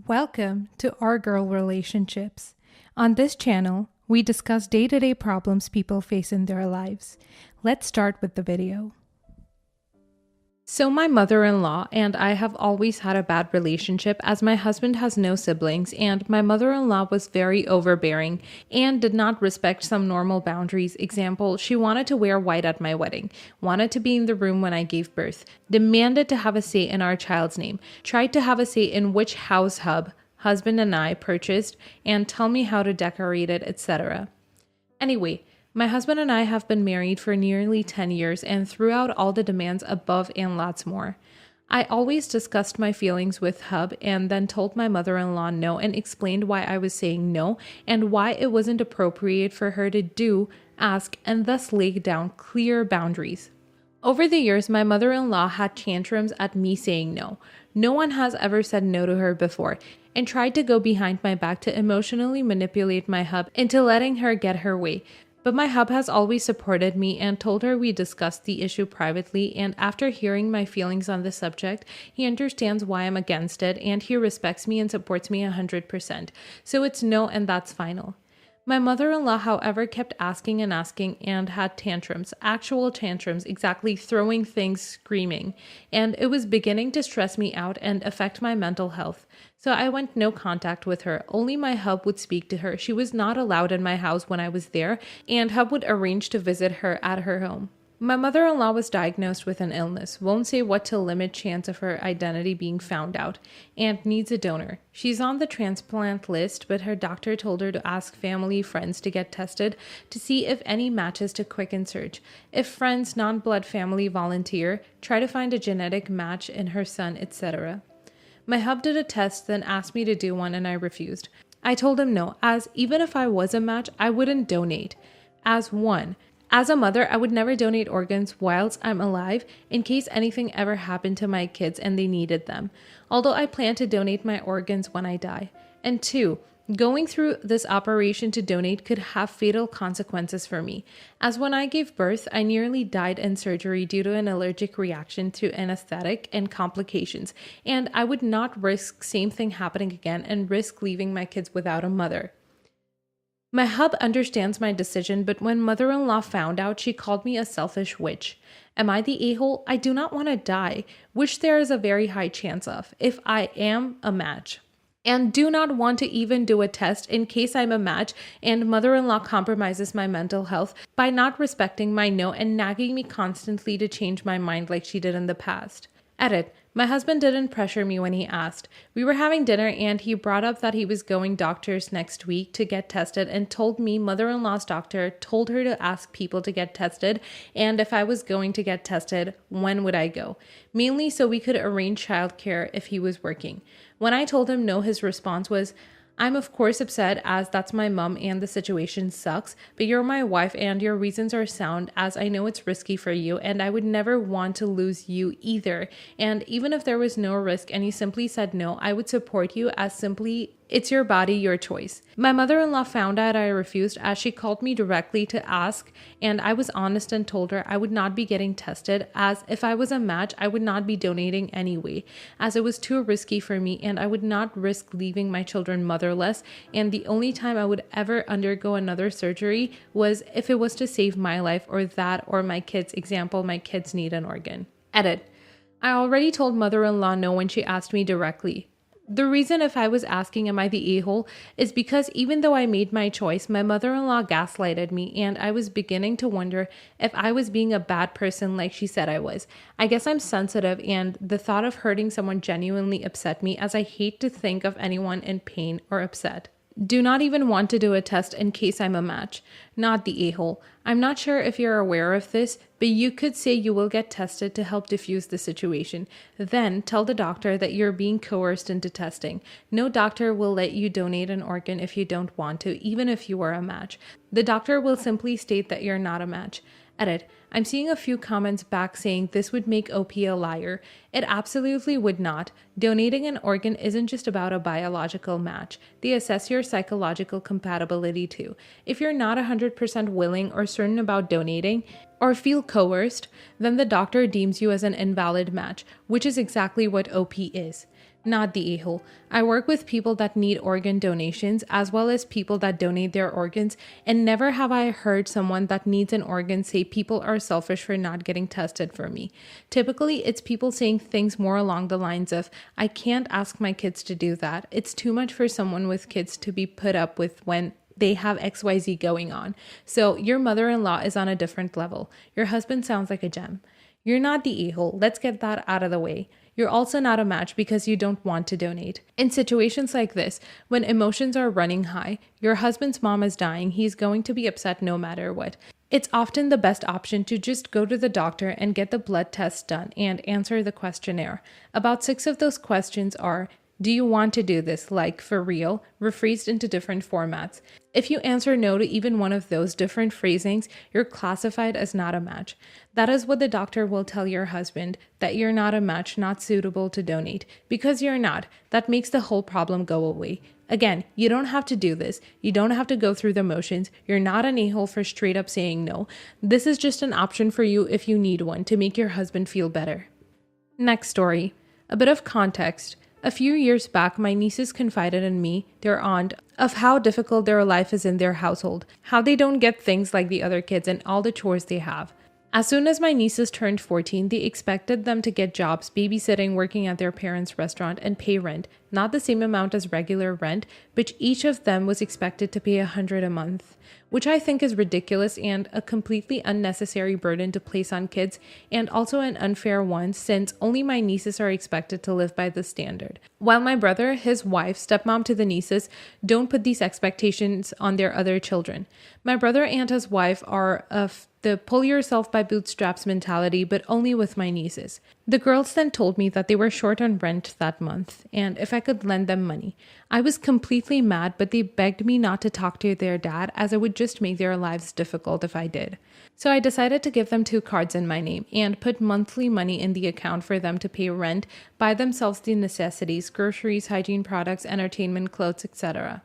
Welcome to Our Girl Relationships. On this channel, we discuss day-to-day problems people face in their lives. Let's start with the video. So my mother-in-law and I have always had a bad relationship as my husband has no siblings and my mother-in-law was very overbearing and did not respect some normal boundaries. Example, she wanted to wear white at my wedding, wanted to be in the room when I gave birth, demanded to have a say in our child's name, tried to have a say in which house husband and I purchased, and tell me how to decorate it, etc. Anyway, my husband and I have been married for nearly 10 years and threw out all the demands above and lots more. I always discussed my feelings with Hub and then told my mother-in-law no and explained why I was saying no and why it wasn't appropriate for her to ask, and thus lay down clear boundaries. Over the years, my mother-in-law had tantrums at me saying no. No one has ever said no to her before and tried to go behind my back to emotionally manipulate my Hub into letting her get her way. But my Hub has always supported me and told her we discussed the issue privately, and after hearing my feelings on the subject, he understands why I'm against it and he respects me and supports me 100%. So it's no, and that's final. My mother-in-law, however, kept asking and had tantrums, actual tantrums, exactly throwing things, screaming, and it was beginning to stress me out and affect my mental health. So I went no contact with her. Only my Hub would speak to her. She was not allowed in my house when I was there, and Hub would arrange to visit her at her home. My mother-in-law was diagnosed with an illness, won't say what to limit chance of her identity being found out, and needs a donor. She's on the transplant list, but her doctor told her to ask family, friends to get tested to see if any matches to Quicken Search. If friends, non-blood family volunteer, try to find a genetic match in her son, etc. My Hub did a test, then asked me to do one, and I refused. I told him no, as even if I was a match, I wouldn't donate. As a mother, I would never donate organs whilst I'm alive in case anything ever happened to my kids and they needed them, although I plan to donate my organs when I die. And 2, going through this operation to donate could have fatal consequences for me, as when I gave birth, I nearly died in surgery due to an allergic reaction to anesthetic and complications, and I would not risk same thing happening again and risk leaving my kids without a mother. My Hub understands my decision, but when mother-in-law found out, she called me a selfish witch. Am I the a-hole? I do not want to die, which there is a very high chance of, if I am a match. And do not want to even do a test in case I'm a match, and mother-in-law compromises my mental health by not respecting my no and nagging me constantly to change my mind like she did in the past. Edit. My husband didn't pressure me when he asked. We were having dinner and he brought up that he was going doctors next week to get tested and told me mother-in-law's doctor told her to ask people to get tested, and if I was going to get tested, when would I go? Mainly so we could arrange childcare if he was working. When I told him no, his response was, I'm of course upset as that's my mom and the situation sucks, but you're my wife and your reasons are sound as I know it's risky for you and I would never want to lose you either. And even if there was no risk and you simply said no, I would support you as simply it's your body, your choice. My mother-in-law found out I refused as she called me directly to ask, and I was honest and told her I would not be getting tested as if I was a match, I would not be donating anyway, as it was too risky for me and I would not risk leaving my children motherless, and the only time I would ever undergo another surgery was if it was to save my life or that or my kids. Example, my kids need an organ. Edit. I already told mother-in-law no when she asked me directly. The reason if I was asking am I the a-hole is because even though I made my choice, my mother-in-law gaslighted me and I was beginning to wonder if I was being a bad person like she said I was. I guess I'm sensitive and the thought of hurting someone genuinely upset me as I hate to think of anyone in pain or upset. Do not even want to do a test in case I'm a match. Not the a-hole. I'm not sure if you're aware of this, but you could say you will get tested to help diffuse the situation. Then tell the doctor that you're being coerced into testing. No doctor will let you donate an organ if you don't want to, even if you are a match. The doctor will simply state that you're not a match. Edit. I'm seeing a few comments back saying this would make OP a liar. It absolutely would not. Donating an organ isn't just about a biological match. They assess your psychological compatibility too. If you're not 100% willing or certain about donating, or feel coerced, then the doctor deems you as an invalid match, which is exactly what OP is. Not the a-hole. I work with people that need organ donations as well as people that donate their organs, and never have I heard someone that needs an organ say people are selfish for not getting tested for me. Typically, it's people saying things more along the lines of, I can't ask my kids to do that. It's too much for someone with kids to be put up with when they have XYZ going on. So your mother-in-law is on a different level. Your husband sounds like a gem. You're not the a-hole. Let's get that out of the way. You're also not a match because you don't want to donate. In situations like this, when emotions are running high, your husband's mom is dying, he's going to be upset no matter what. It's often the best option to just go to the doctor and get the blood test done and answer the questionnaire. About 6 of those questions are, do you want to do this, like for real, rephrased into different formats? If you answer no to even one of those different phrasings, you're classified as not a match. That is what the doctor will tell your husband, that you're not a match, not suitable to donate. Because you're not, that makes the whole problem go away. Again, you don't have to do this. You don't have to go through the motions. You're not an a-hole for straight up saying no. This is just an option for you if you need one to make your husband feel better. Next story. A bit of context. A few years back, my nieces confided in me, their aunt, of how difficult their life is in their household, how they don't get things like the other kids and all the chores they have. As soon as my nieces turned 14, they expected them to get jobs, babysitting, working at their parents' restaurant, and pay rent. Not the same amount as regular rent, but each of them was expected to pay $100 a month, which I think is ridiculous and a completely unnecessary burden to place on kids, and also an unfair one since only my nieces are expected to live by this standard. While my brother, his wife, stepmom to the nieces, don't put these expectations on their other children. My brother and his wife are of the pull yourself by bootstraps mentality, but only with my nieces. The girls then told me that they were short on rent that month, and if I could lend them money. I was completely mad, but they begged me not to talk to their dad as it would just make their lives difficult if I did. So I decided to give them 2 cards in my name and put monthly money in the account for them to pay rent, buy themselves the necessities, groceries, hygiene products, entertainment, clothes, etc.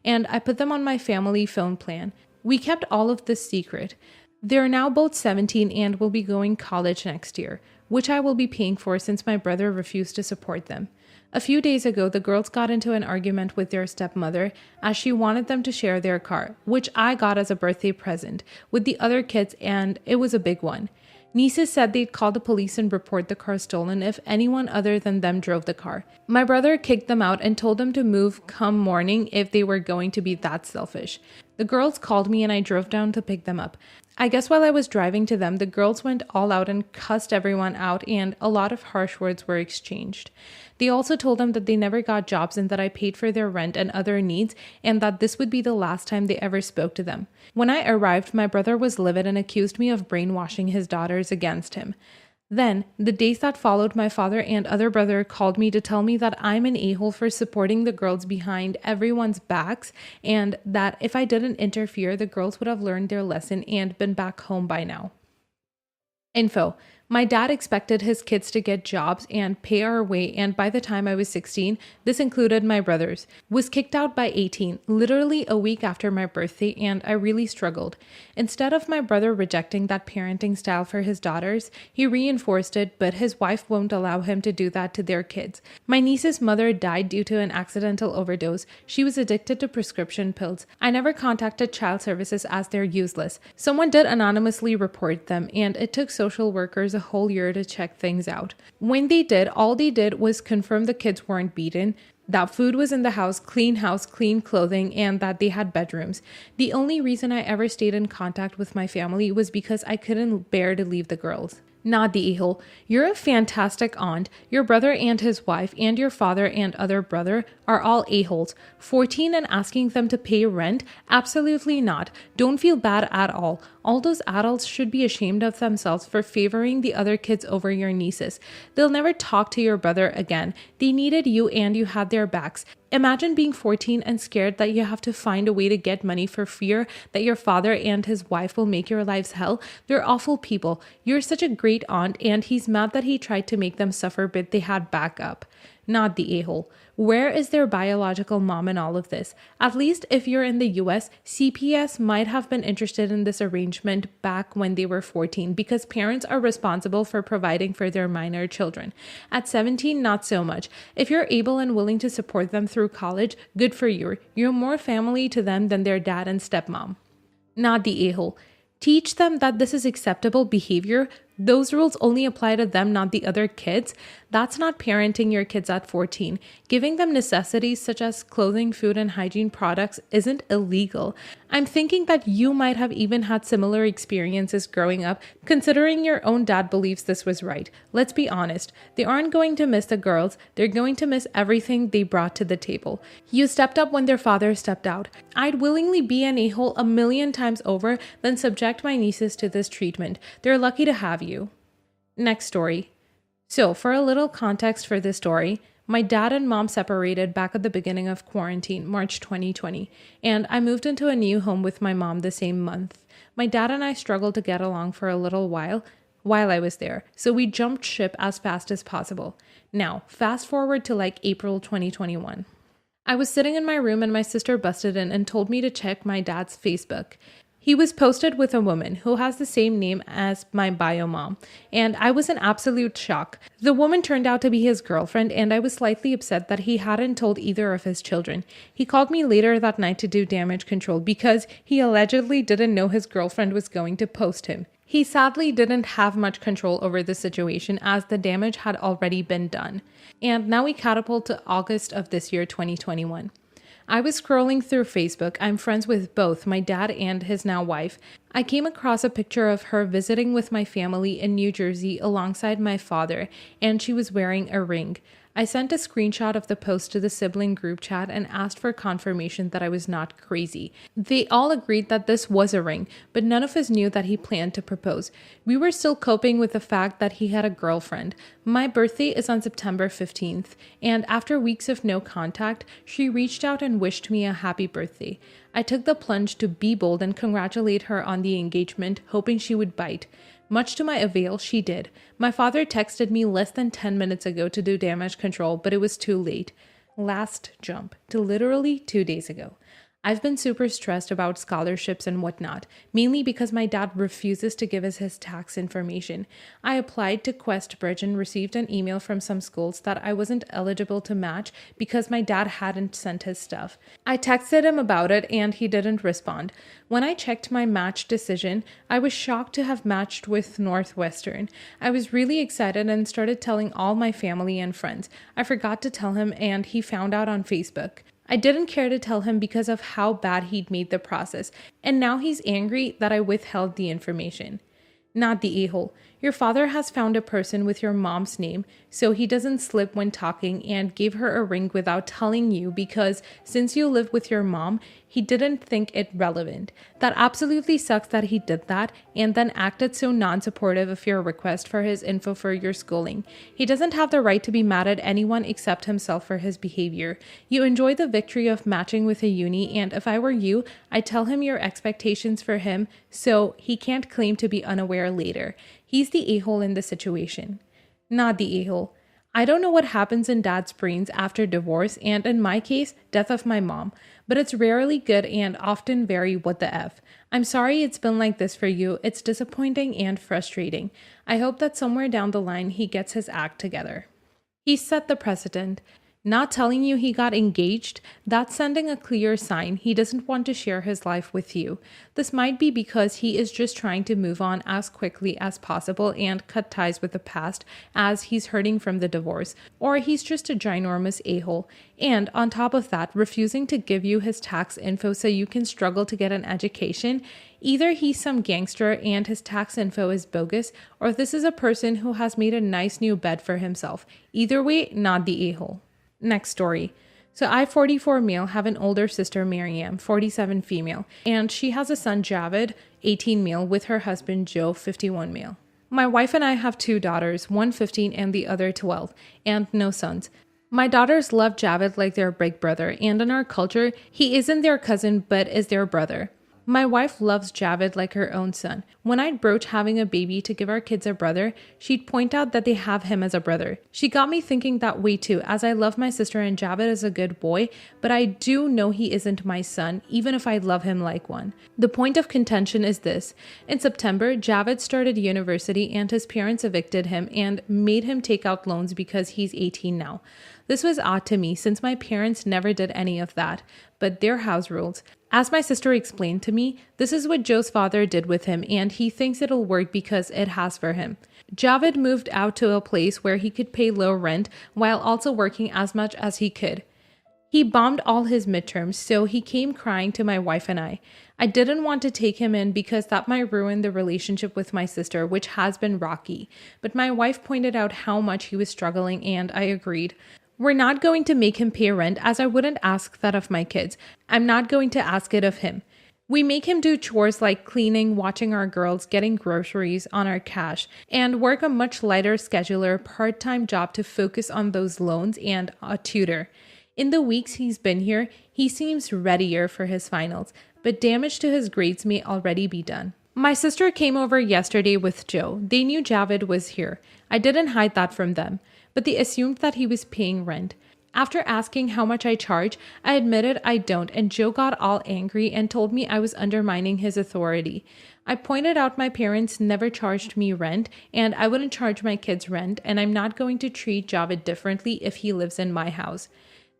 And I put them on my family phone plan. We kept all of this secret. They're now both 17 and will be going college next year, which I will be paying for since my brother refused to support them. A few days ago, the girls got into an argument with their stepmother as she wanted them to share their car, which I got as a birthday present, with the other kids, and it was a big one. Nieces said they'd call the police and report the car stolen if anyone other than them drove the car. My brother kicked them out and told them to move come morning if they were going to be that selfish. The girls called me and I drove down to pick them up. I guess while I was driving to them, the girls went all out and cussed everyone out, and a lot of harsh words were exchanged. They also told them that they never got jobs and that I paid for their rent and other needs, and that this would be the last time they ever spoke to them. When I arrived, my brother was livid and accused me of brainwashing his daughters against him. Then, the days that followed, my father and other brother called me to tell me that I'm an a-hole for supporting the girls behind everyone's backs, and that if I didn't interfere, the girls would have learned their lesson and been back home by now. Info. My dad expected his kids to get jobs and pay our way, and by the time I was 16, this included my brothers, was kicked out by 18, literally a week after my birthday, and I really struggled. Instead of my brother rejecting that parenting style for his daughters, he reinforced it, but his wife won't allow him to do that to their kids. My niece's mother died due to an accidental overdose. She was addicted to prescription pills. I never contacted child services as they're useless. Someone did anonymously report them, and it took social workers a whole year to check things out. When they did, all they did was confirm the kids weren't beaten, that food was in the house, clean clothing, and that they had bedrooms. The only reason I ever stayed in contact with my family was because I couldn't bear to leave the girls. Not the a-hole. You're a fantastic aunt. Your brother and his wife and your father and other brother are all a-holes. 14 and asking them to pay rent? Absolutely not. Don't feel bad at all. All those adults should be ashamed of themselves for favoring the other kids over your nieces. They'll never talk to your brother again. They needed you and you had their backs. Imagine being 14 and scared that you have to find a way to get money for fear that your father and his wife will make your lives hell. They're awful people. You're such a great aunt, and he's mad that he tried to make them suffer, but they had backup. not the a-hole. Where is their biological mom in all of this? At least if you're in the US, CPS might have been interested in this arrangement back when they were 14 because parents are responsible for providing for their minor children. At 17, not so much. If you're able and willing to support them through college, good for you. You're more family to them than their dad and stepmom. Not the a-hole. Teach them that this is acceptable behavior. Those rules only apply to them, not the other kids. That's not parenting your kids at 14. Giving them necessities such as clothing, food, and hygiene products isn't illegal. I'm thinking that you might have even had similar experiences growing up, considering your own dad believes this was right. Let's be honest. They aren't going to miss the girls. They're going to miss everything they brought to the table. You stepped up when their father stepped out. I'd willingly be an a-hole 1,000,000 times over than subject my nieces to this treatment. They're lucky to have you. Next story. So, for a little context for this story, my dad and mom separated back at the beginning of quarantine, March 2020, and I moved into a new home with my mom the same month. My dad and I struggled to get along for a little while I was there, so we jumped ship as fast as possible. Now, fast forward to like April 2021. I was sitting in my room and my sister busted in and told me to check my dad's Facebook. He was posted with a woman who has the same name as my bio mom, and I was in absolute shock. The woman turned out to be his girlfriend, and I was slightly upset that he hadn't told either of his children. He called me later that night to do damage control because he allegedly didn't know his girlfriend was going to post him. He sadly didn't have much control over the situation as the damage had already been done. And now we catapult to August of this year, 2021. I was scrolling through Facebook. I'm friends with both my dad and his now wife. I came across a picture of her visiting with my family in New Jersey alongside my father, and she was wearing a ring. I sent a screenshot of the post to the sibling group chat and asked for confirmation that I was not crazy. They all agreed that this was a ring, but none of us knew that he planned to propose. We were still coping with the fact that he had a girlfriend. My birthday is on September 15th, and after weeks of no contact, she reached out and wished me a happy birthday. I took the plunge to be bold and congratulate her on the engagement, hoping she would bite. Much to my avail, she did. My father texted me less than 10 minutes ago to do damage control, but it was too late. Last jump to literally 2 days ago. I've been super stressed about scholarships and whatnot, mainly because my dad refuses to give us his tax information. I applied to QuestBridge and received an email from some schools that I wasn't eligible to match because my dad hadn't sent his stuff. I texted him about it and he didn't respond. When I checked my match decision, I was shocked to have matched with Northwestern. I was really excited and started telling all my family and friends. I forgot to tell him and he found out on Facebook. I didn't care to tell him because of how bad he'd made the process, and now he's angry that I withheld the information. Not the a-hole. Your father has found a person with your mom's name, so he doesn't slip when talking and gave her a ring without telling you because since you live with your mom, he didn't think it relevant. That absolutely sucks that he did that and then acted so non-supportive of your request for his info for your schooling. He doesn't have the right to be mad at anyone except himself for his behavior. You enjoy the victory of matching with a uni, and if I were you, I'd tell him your expectations for him so he can't claim to be unaware later. He's the a-hole in the situation. Not the a-hole. I don't know what happens in dad's brains after divorce and, in my case, death of my mom, but it's rarely good and often very what the F. I'm sorry it's been like this for you. It's disappointing and frustrating. I hope that somewhere down the line he gets his act together. He set the precedent. Not telling you he got engaged, that's sending a clear sign he doesn't want to share his life with you. This might be because he is just trying to move on as quickly as possible and cut ties with the past as he's hurting from the divorce, or he's just a ginormous a-hole. And on top of that, refusing to give you his tax info so you can struggle to get an education. Either he's some gangster and his tax info is bogus, or this is a person who has made a nice new bed for himself. Either way, not the a-hole. Next story. So I, 44 male, have an older sister, Miriam, 47 female, and she has a son, Javid, 18 male, with her husband, Joe, 51 male. My wife and I have 2 daughters, one 15 and the other 12, and no sons. My daughters love Javid like their big brother, and in our culture, he isn't their cousin but is their brother. My wife loves Javid like her own son. When I'd broach having a baby to give our kids a brother, she'd point out that they have him as a brother. She got me thinking that way too, as I love my sister and Javid is a good boy, but I do know he isn't my son, even if I love him like one. The point of contention is this. In September, Javid started university and his parents evicted him and made him take out loans because he's 18 now. This was odd to me since my parents never did any of that, but they're house rules. As my sister explained to me, this is what Joe's father did with him and he thinks it'll work because it has for him. Javid moved out to a place where he could pay low rent while also working as much as he could. He bombed all his midterms, so he came crying to my wife and I. I didn't want to take him in because that might ruin the relationship with my sister, which has been rocky. But my wife pointed out how much he was struggling and I agreed. We're not going to make him pay rent as I wouldn't ask that of my kids. I'm not going to ask it of him. We make him do chores like cleaning, watching our girls, getting groceries on our cash, and work a much lighter scheduler part-time job to focus on those loans and a tutor. In the weeks he's been here, he seems readier for his finals, but damage to his grades may already be done. My sister came over yesterday with Joe. They knew Javid was here. I didn't hide that from them, but they assumed that he was paying rent. After asking how much I charge, I admitted I don't, and Joe got all angry and told me I was undermining his authority. I pointed out my parents never charged me rent, and I wouldn't charge my kids rent, and I'm not going to treat Javid differently if he lives in my house.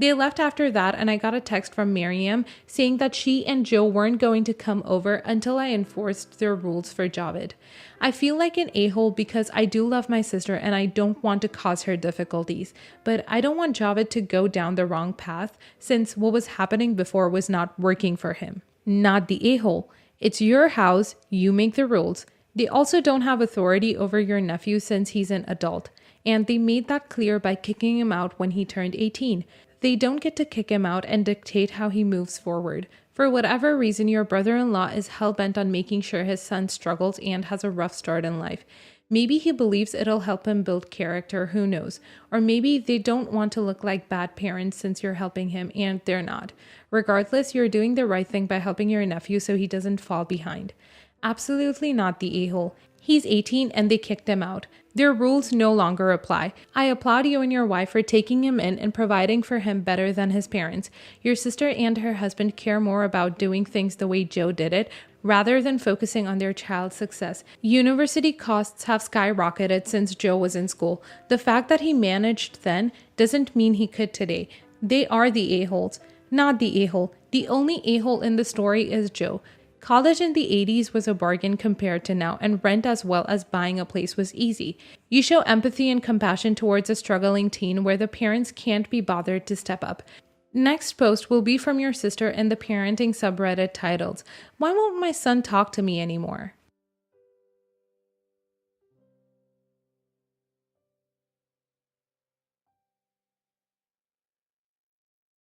They left after that, and I got a text from Miriam saying that she and Joe weren't going to come over until I enforced their rules for Javid. I feel like an a-hole because I do love my sister and I don't want to cause her difficulties, but I don't want Javid to go down the wrong path since what was happening before was not working for him. Not the a-hole. It's your house, you make the rules. They also don't have authority over your nephew since he's an adult, and they made that clear by kicking him out when he turned 18. They don't get to kick him out and dictate how he moves forward. For whatever reason, your brother-in-law is hell-bent on making sure his son struggles and has a rough start in life. Maybe he believes it'll help him build character, who knows? Or maybe they don't want to look like bad parents since you're helping him and they're not. Regardless, you're doing the right thing by helping your nephew so he doesn't fall behind. Absolutely not the a-hole. He's 18 and they kicked him out. Their rules no longer apply. I applaud you and your wife for taking him in and providing for him better than his parents. Your sister and her husband care more about doing things the way Joe did it, rather than focusing on their child's success. University costs have skyrocketed since Joe was in school. The fact that he managed then doesn't mean he could today. They are the a-holes, not the a-hole. The only a-hole in the story is Joe. College in the 80s was a bargain compared to now, and rent as well as buying a place was easy. You show empathy and compassion towards a struggling teen where the parents can't be bothered to step up. Next post will be from your sister in the parenting subreddit titled, "Why won't my son talk to me anymore?"